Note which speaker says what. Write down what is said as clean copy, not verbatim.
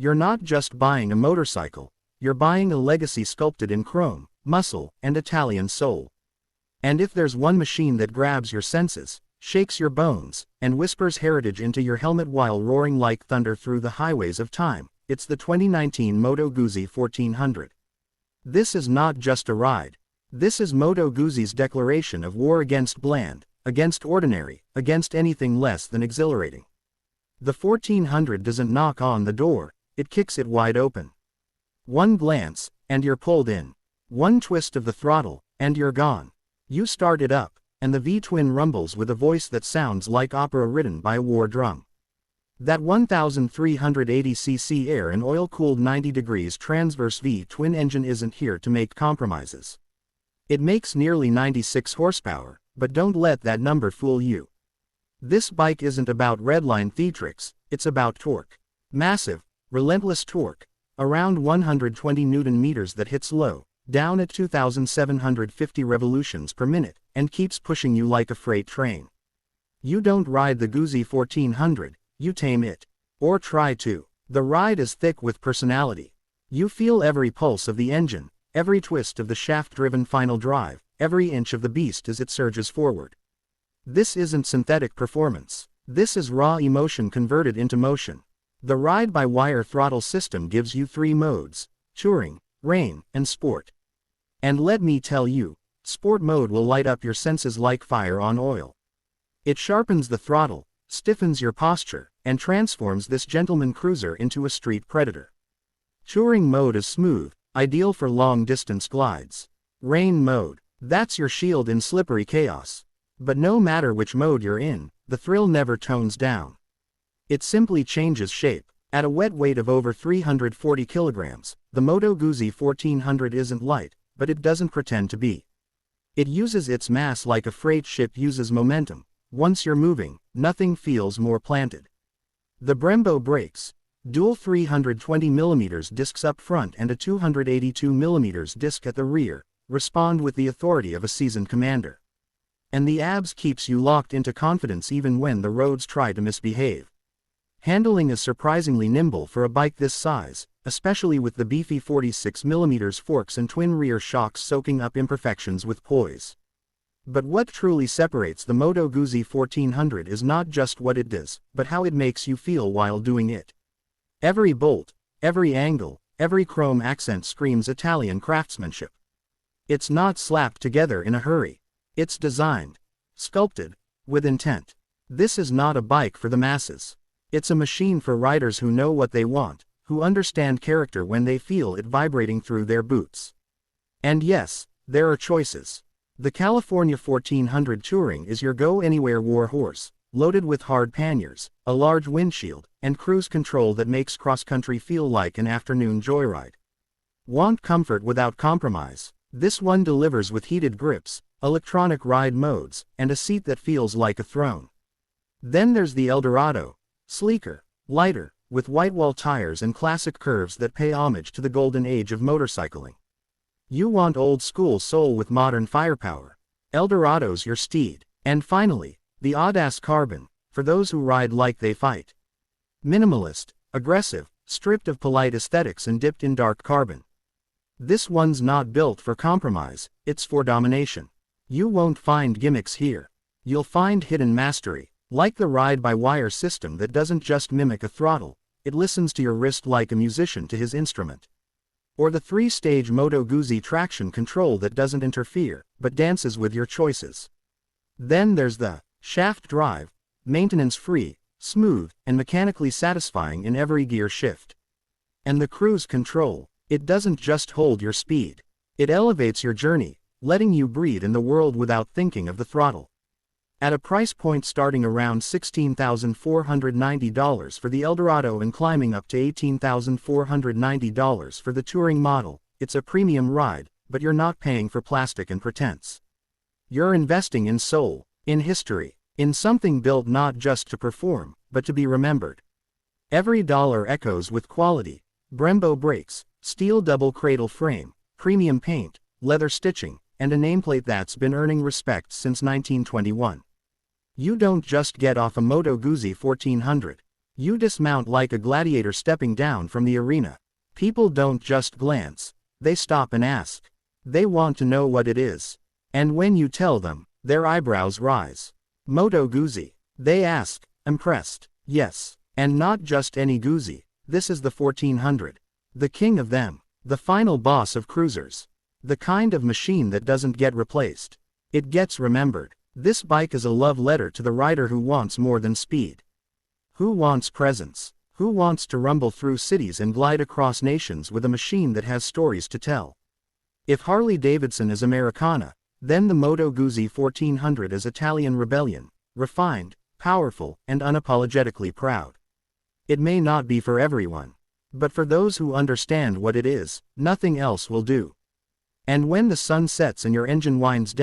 Speaker 1: You're not just buying a motorcycle, you're buying a legacy sculpted in chrome, muscle, and Italian soul. And if there's one machine that grabs your senses, shakes your bones, and whispers heritage into your helmet while roaring like thunder through the highways of time, it's the 2019 Moto Guzzi 1400. This is not just a ride. This is Moto Guzzi's declaration of war against bland, against ordinary, against anything less than exhilarating. The 1400 doesn't knock on the door, it kicks it wide open. One glance, and you're pulled in. One twist of the throttle, and you're gone. You start it up, and the V-twin rumbles with a voice that sounds like opera written by a war drum. That 1380cc air and oil-cooled 90 degrees transverse V-twin engine isn't here to make compromises. It makes nearly 96 horsepower, but don't let that number fool you. This bike isn't about redline theatrics, it's about torque. Massive, relentless torque, around 120 Nm that hits low, down at 2,750 revolutions per minute, and keeps pushing you like a freight train. You don't ride the Guzzi 1400, you tame it. Or try to. The ride is thick with personality. You feel every pulse of the engine, every twist of the shaft-driven final drive, every inch of the beast as it surges forward. This isn't synthetic performance. This is raw emotion converted into motion. The ride-by-wire throttle system gives you 3 modes: touring, rain, and sport. And let me tell you, sport mode will light up your senses like fire on oil. It sharpens the throttle, stiffens your posture, and transforms this gentleman cruiser into a street predator. Touring mode is smooth, ideal for long-distance glides. Rain mode, that's your shield in slippery chaos. But no matter which mode you're in, the thrill never tones down. It simply changes shape. At a wet weight of over 340 kilograms, the Moto Guzzi 1400 isn't light, but it doesn't pretend to be. It uses its mass like a freight ship uses momentum. Once you're moving, nothing feels more planted. The Brembo brakes, dual 320mm discs up front and a 282mm disc at the rear, respond with the authority of a seasoned commander. And the ABS keeps you locked into confidence even when the roads try to misbehave. Handling is surprisingly nimble for a bike this size, especially with the beefy 46mm forks and twin rear shocks soaking up imperfections with poise. But what truly separates the Moto Guzzi 1400 is not just what it does, but how it makes you feel while doing it. Every bolt, every angle, every chrome accent screams Italian craftsmanship. It's not slapped together in a hurry. It's designed, sculpted, with intent. This is not a bike for the masses. It's a machine for riders who know what they want, who understand character when they feel it vibrating through their boots. And yes, there are choices. The California 1400 Touring is your go-anywhere war horse, loaded with hard panniers, a large windshield, and cruise control that makes cross-country feel like an afternoon joyride. Want comfort without compromise? This one delivers with heated grips, electronic ride modes, and a seat that feels like a throne. Then there's the Eldorado, sleeker, lighter, with whitewall tires and classic curves that pay homage to the golden age of motorcycling. You want old-school soul with modern firepower. Eldorado's your steed. And finally, the Audace Carbon, for those who ride like they fight. Minimalist, aggressive, stripped of polite aesthetics and dipped in dark carbon. This one's not built for compromise, it's for domination. You won't find gimmicks here. You'll find hidden mastery, like the ride-by-wire system that doesn't just mimic a throttle, it listens to your wrist like a musician to his instrument. Or the 3-stage Moto Guzzi traction control that doesn't interfere, but dances with your choices. Then there's the shaft drive, maintenance-free, smooth, and mechanically satisfying in every gear shift. And the cruise control, it doesn't just hold your speed. It elevates your journey, letting you breathe in the world without thinking of the throttle. At a price point starting around $16,490 for the Eldorado and climbing up to $18,490 for the Touring model, it's a premium ride, but you're not paying for plastic and pretense. You're investing in soul, in history, in something built not just to perform, but to be remembered. Every dollar echoes with quality: Brembo brakes, steel double cradle frame, premium paint, leather stitching, and a nameplate that's been earning respect since 1921. You don't just get off a Moto Guzzi 1400. You dismount like a gladiator stepping down from the arena. People don't just glance, they stop and ask. They want to know what it is. And when you tell them, their eyebrows rise. Moto Guzzi. They ask, impressed. Yes. And not just any Guzzi, this is the 1400. The king of them. The final boss of cruisers. The kind of machine that doesn't get replaced. It gets remembered. This bike is a love letter to the rider who wants more than speed. Who wants presence? Who wants to rumble through cities and glide across nations with a machine that has stories to tell? If Harley-Davidson is Americana, then the Moto Guzzi 1400 is Italian rebellion, refined, powerful, and unapologetically proud. It may not be for everyone. But for those who understand what it is, nothing else will do. And when the sun sets and your engine winds down,